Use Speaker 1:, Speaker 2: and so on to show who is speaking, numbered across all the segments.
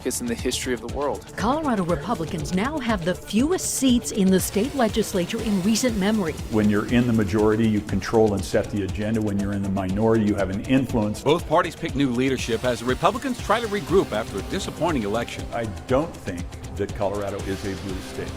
Speaker 1: caucus in the history of the world.
Speaker 2: Colorado Republicans now have the fewest seats in the state legislature in recent memory.
Speaker 3: When you're in the majority, you control and set the agenda. When you're in the minority, you have an influence.
Speaker 4: Both parties pick new leadership as the Republicans try to regroup after a disappointing election.
Speaker 3: I don't think that Colorado is a blue state.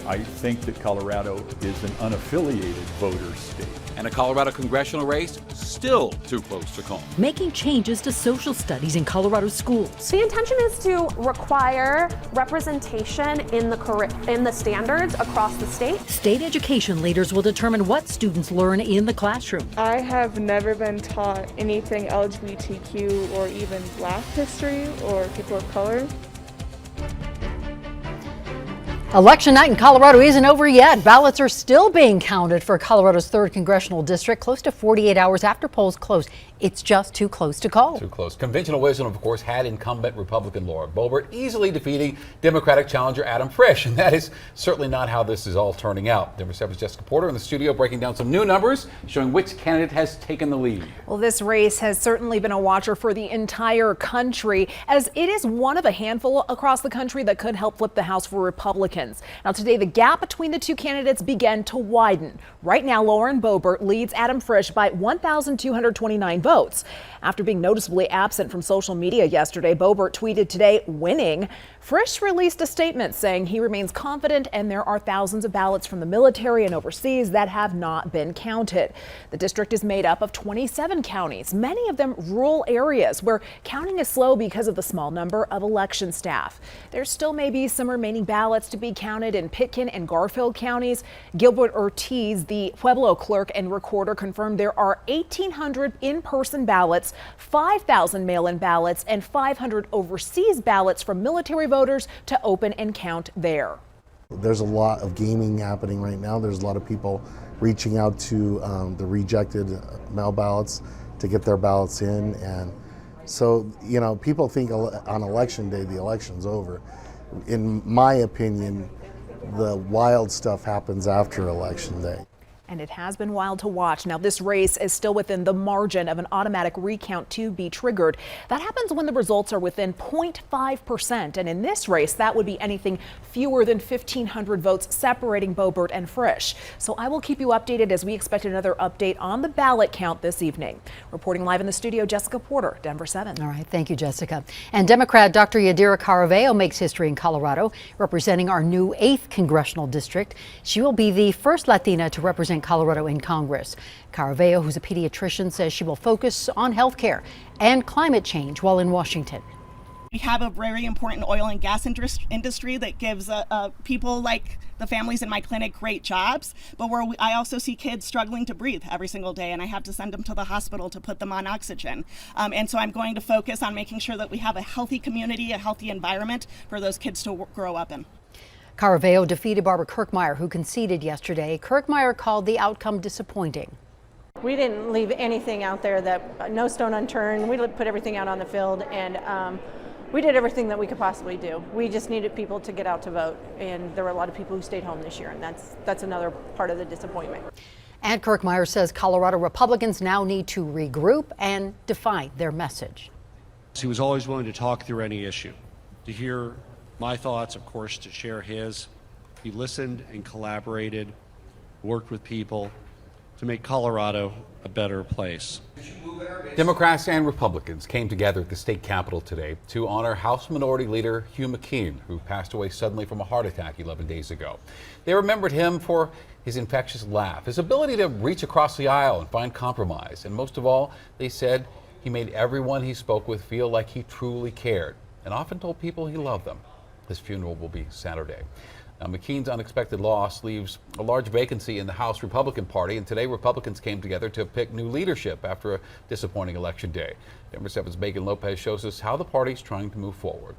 Speaker 3: I think that Colorado is an unaffiliated voter state.
Speaker 4: And a Colorado congressional race still too close to call.
Speaker 2: Making changes to social studies in Colorado schools.
Speaker 5: The intention is to require representation in the standards across the state.
Speaker 2: State education leaders will determine what students learn in the classroom.
Speaker 6: I have never been taught anything LGBTQ or even Black history or people of color.
Speaker 2: Election night in Colorado isn't over yet. Ballots are still being counted for Colorado's 3rd Congressional District, close to 48 hours after polls close. It's just too close to call.
Speaker 7: Too close. Conventional wisdom, of course, had incumbent Republican Lauren Boebert easily defeating Democratic challenger Adam Frisch, and that is certainly not how this is all turning out. Denver 7's Jessica Porter in the studio breaking down some new numbers showing which candidate has taken the lead.
Speaker 8: Well, this race has certainly been a watcher for the entire country, as it is one of a handful across the country that could help flip the House for Republicans. Now, today, the gap between the two candidates began to widen. Right now, Lauren Boebert leads Adam Frisch by 1,229 votes. After being noticeably absent from social media yesterday, Boebert tweeted today, winning. Frisch released a statement saying he remains confident and there are thousands of ballots from the military and overseas that have not been counted. The district is made up of 27 counties, many of them rural areas where counting is slow because of the small number of election staff. There still may be some remaining ballots to be counted in Pitkin and Garfield counties. Gilbert Ortiz, the Pueblo clerk and recorder, confirmed there are 1,800 in-person ballots, 5,000 mail-in ballots, and 500 overseas ballots from military voters to open and count there.
Speaker 9: There's a lot of gaming happening right now. There's a lot of people reaching out to the rejected mail ballots to get their ballots in. And so, you know, people think on election day the election's over. In my opinion, the wild stuff happens after election day.
Speaker 8: And it has been wild to watch. Now, this race is still within the margin of an automatic recount to be triggered. That happens when the results are within 0.5%. And in this race, that would be anything fewer than 1,500 votes separating Boebert and Frisch. So I will keep you updated as we expect another update on the ballot count this evening. Reporting live in the studio, Jessica Porter, Denver 7.
Speaker 2: All right. Thank you, Jessica. And Democrat Dr. Yadira Caraveo makes history in Colorado, representing our new 8th Congressional District. She will be the first Latina to represent Colorado in Congress. Caraveo, who's a pediatrician, says she will focus on health care and climate change while in Washington.
Speaker 10: We have a very important oil and gas industry that gives people like the families in my clinic great jobs, but I also see kids struggling to breathe every single day, and I have to send them to the hospital to put them on oxygen. And so I'm going to focus on making sure that we have a healthy community, a healthy environment for those kids to grow up in.
Speaker 2: Caraveo defeated Barbara Kirkmeyer, who conceded yesterday. Kirkmeyer called the outcome disappointing.
Speaker 11: We didn't leave anything out there, that no stone unturned. We put everything out on the field, and we did everything that we could possibly do. We just needed people to get out to vote, and there were a lot of people who stayed home this year, and that's another part of the disappointment.
Speaker 2: And Kirkmeyer says Colorado Republicans now need to regroup and define their message.
Speaker 12: He was always willing to talk through any issue, to hear my thoughts, of course, to share his. He listened and collaborated, worked with people to make Colorado a better place.
Speaker 7: Democrats and Republicans came together at the state capitol today to honor House Minority Leader Hugh McKean, who passed away suddenly from a heart attack 11 days ago. They remembered him for his infectious laugh, his ability to reach across the aisle and find compromise, and most of all, they said he made everyone he spoke with feel like he truly cared and often told people he loved them. His funeral will be Saturday. Now, McKean's unexpected loss leaves a large vacancy in the House Republican Party, and today Republicans came together to pick new leadership after a disappointing election day. Denver 7's Megan Lopez shows us how the party's trying to move forward.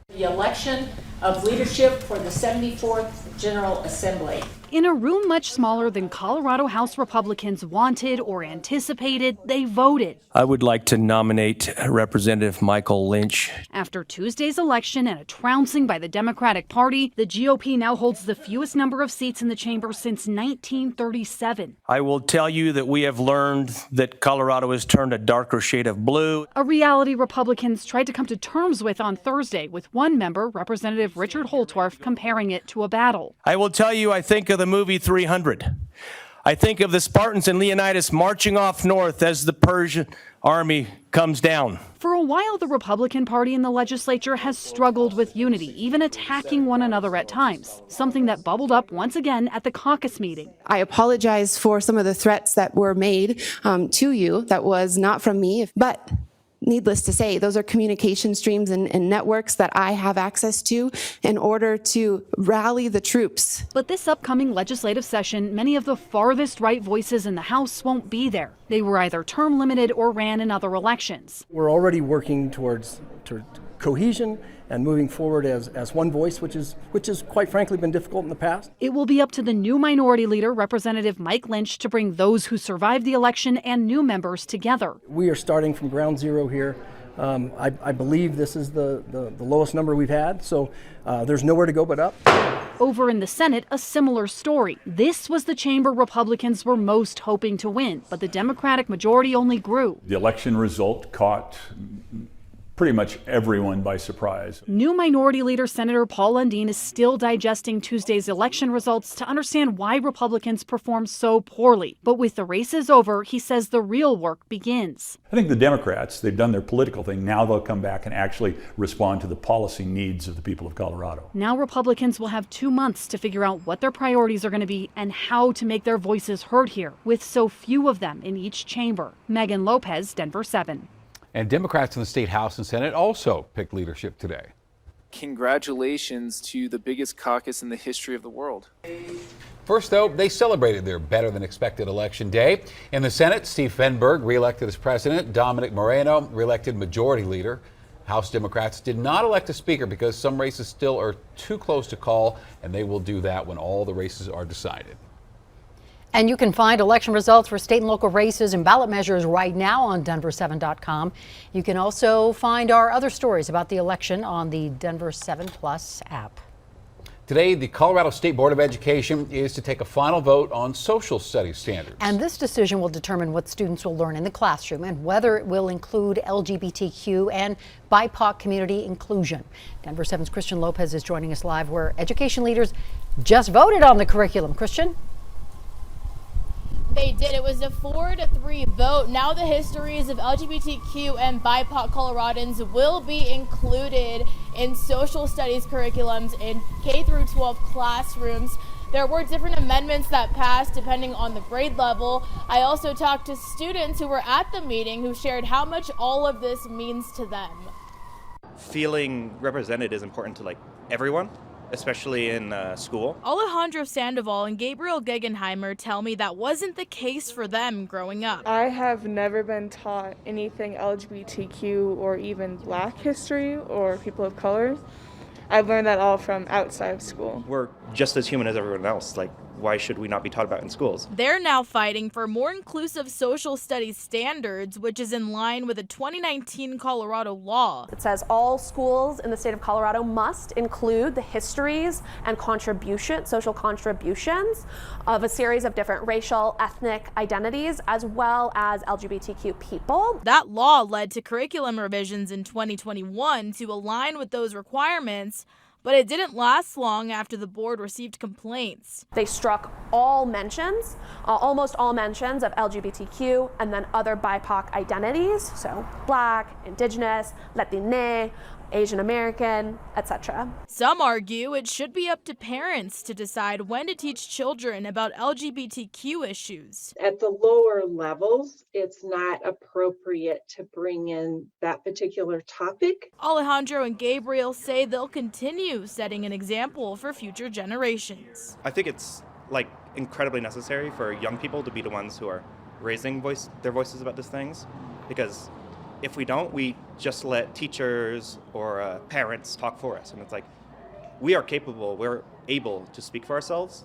Speaker 13: The election of leadership for the 74th General Assembly.
Speaker 1: In a room much smaller than Colorado House Republicans wanted or anticipated, they voted.
Speaker 13: I would like to nominate Representative Michael Lynch.
Speaker 1: After Tuesday's election and a trouncing by the Democratic Party, the GOP now holds the fewest number of seats in the chamber since 1937.
Speaker 13: I will tell you that we have learned that Colorado has turned a darker shade of blue.
Speaker 1: A reality Republicans tried to come to terms with on Thursday, with one member, Representative Richard Holtorf, comparing it to a battle.
Speaker 13: I will tell you, I think of the movie 300. I think of the Spartans and Leonidas marching off north as the Persian army comes down.
Speaker 1: For a while, the Republican Party in the legislature has struggled with unity, even attacking one another at times, something that bubbled up once again at the caucus meeting.
Speaker 14: I apologize for some of the threats that were made to you. That was not from me, but needless to say, those are communication streams and networks that I have access to in order to rally the troops.
Speaker 1: But this upcoming legislative session, many of the farthest right voices in the House won't be there. They were either term limited or ran in other elections.
Speaker 15: We're already working towards cohesion and moving forward as one voice, which has quite frankly been difficult in the past.
Speaker 1: It will be up to the new minority leader, Representative Mike Lynch, to bring those who survived the election and new members together.
Speaker 15: We are starting from ground zero here. I believe this is the lowest number we've had, so there's nowhere to go but up.
Speaker 1: Over in the Senate, a similar story. This was the chamber Republicans were most hoping to win, but the Democratic majority only grew.
Speaker 3: The election result caught pretty much everyone by surprise.
Speaker 1: New Minority Leader Senator Paul Lundeen is still digesting Tuesday's election results to understand why Republicans performed so poorly. But with the races over, he says the real work begins.
Speaker 3: I think the Democrats, they've done their political thing. Now they'll come back and actually respond to the policy needs of the people of Colorado.
Speaker 1: Now Republicans will have 2 months to figure out what their priorities are going to be and how to make their voices heard here, with so few of them in each chamber. Megan Lopez, Denver 7.
Speaker 7: And Democrats in the state House and Senate also picked leadership today.
Speaker 16: Congratulations to the biggest caucus in the history of the world.
Speaker 7: First, though, they celebrated their better-than-expected election day. In the Senate, Steve Fenberg reelected as president. Dominic Moreno reelected majority leader. House Democrats did not elect a speaker because some races still are too close to call, and they will do that when all the races are decided.
Speaker 2: And you can find election results for state and local races and ballot measures right now on Denver7.com. You can also find our other stories about the election on the Denver 7 Plus app.
Speaker 7: Today, the Colorado State Board of Education is to take a final vote on social studies standards.
Speaker 2: And this decision will determine what students will learn in the classroom and whether it will include LGBTQ and BIPOC community inclusion. Denver 7's Christian Lopez is joining us live, where education leaders just voted on the curriculum. Christian?
Speaker 17: They did. It was a 4-3 vote. Now the histories of LGBTQ and BIPOC Coloradans will be included in social studies curriculums in K-12 classrooms. There were different amendments that passed depending on the grade level. I also talked to students who were at the meeting who shared how much all of this means to them.
Speaker 18: Feeling represented is important to everyone, especially in school.
Speaker 17: Alejandro Sandoval and Gabriel Gegenheimer tell me that wasn't the case for them growing up.
Speaker 6: I have never been taught anything LGBTQ or even Black history or people of color. I've learned that all from outside of school.
Speaker 18: We're just as human as everyone else. Why should we not be taught about it in schools?
Speaker 17: They're now fighting for more inclusive social studies standards, which is in line with a 2019 Colorado law.
Speaker 5: It says all schools in the state of Colorado must include the histories and social contributions of a series of different racial, ethnic identities, as well as LGBTQ people.
Speaker 17: That law led to curriculum revisions in 2021 to align with those requirements, but it didn't last long after the board received complaints.
Speaker 5: They struck all mentions, almost all mentions of LGBTQ and then other BIPOC identities, so Black, Indigenous, Latine, Asian American, etc.
Speaker 17: Some argue it should be up to parents to decide when to teach children about LGBTQ issues.
Speaker 19: At the lower levels, it's not appropriate to bring in that particular topic.
Speaker 17: Alejandro and Gabriel say they'll continue setting an example for future generations.
Speaker 18: I think it's incredibly necessary for young people to be the ones who are raising their voices about these things, because if we don't, we just let teachers or parents talk for us. And it's we are capable, we're able to speak for ourselves.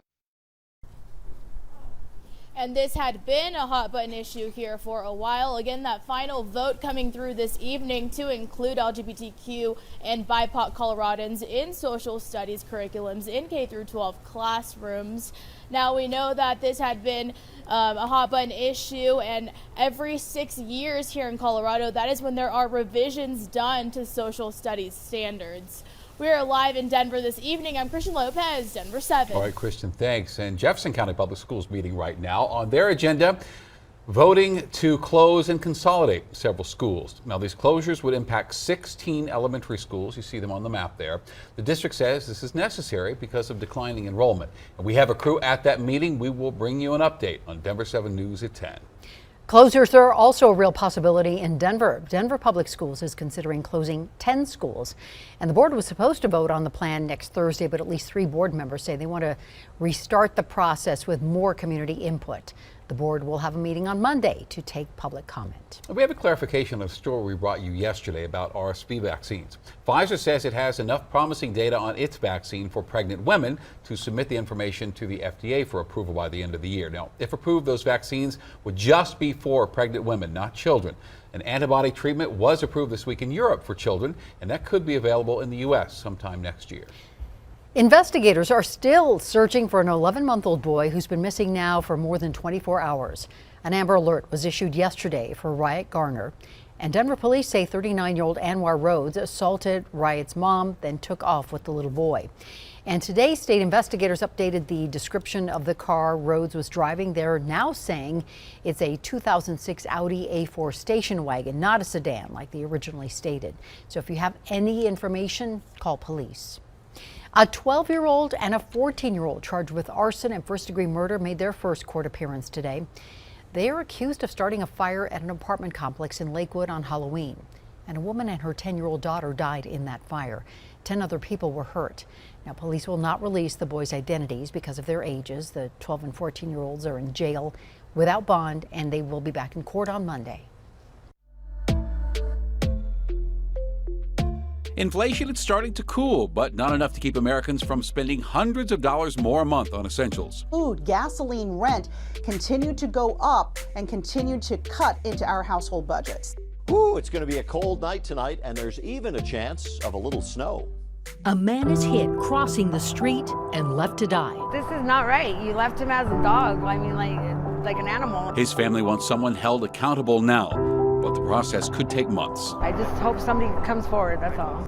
Speaker 17: And this had been a hot button issue here for a while. Again, that final vote coming through this evening to include LGBTQ and BIPOC Coloradans in social studies curriculums in K through 12 classrooms. Now we know that this had been a hot button issue, and every 6 years here in Colorado, that is when there are revisions done to social studies standards. We are live in Denver this evening. I'm Christian Lopez, Denver 7.
Speaker 7: All right, Christian, thanks. And Jefferson County Public Schools meeting right now. On their agenda, voting to close and consolidate several schools. Now, these closures would impact 16 elementary schools. You see them on the map there. The district says this is necessary because of declining enrollment. And we have a crew at that meeting. We will bring you an update on Denver 7 News at 10.
Speaker 2: Closures are also a real possibility in Denver. Denver Public Schools is considering closing 10 schools, and the board was supposed to vote on the plan next Thursday, but at least 3 board members say they want to restart the process with more community input. The board will have a meeting on Monday to take public comment.
Speaker 7: We have a clarification of a story we brought you yesterday about RSV vaccines. Pfizer says it has enough promising data on its vaccine for pregnant women to submit the information to the FDA for approval by the end of the year. Now, if approved, those vaccines would just be for pregnant women, not children. An antibody treatment was approved this week in Europe for children, and that could be available in the U.S. sometime next year.
Speaker 2: Investigators are still searching for an 11-month-old boy who's been missing now for more than 24 hours. An Amber Alert was issued yesterday for Riot Garner, and Denver police say 39-year-old Anwar Rhodes assaulted Riot's mom, then took off with the little boy. And today, state investigators updated the description of the car Rhodes was driving. They're now saying it's a 2006 Audi A4 station wagon, not a sedan like they originally stated. So if you have any information, call police. A 12-year-old and a 14-year-old charged with arson and first-degree murder made their first court appearance today. They are accused of starting a fire at an apartment complex in Lakewood on Halloween. And a woman and her 10-year-old daughter died in that fire. 10 other people were hurt. Now, police will not release the boys' identities because of their ages. The 12 and 14-year-olds are in jail without bond, and they will be back in court on Monday.
Speaker 4: Inflation is starting to cool, but not enough to keep Americans from spending hundreds of dollars more a month on essentials.
Speaker 20: Food, gasoline, rent continue to go up and continue to cut into our household budgets.
Speaker 21: Ooh, it's going to be a cold night tonight, and there's even a chance of a little snow.
Speaker 22: A man is hit crossing the street and left to die.
Speaker 23: This is not right. You left him as a dog. I mean, like an animal.
Speaker 4: His family wants someone held accountable now, but the process could take months.
Speaker 23: I just hope somebody comes forward, that's all.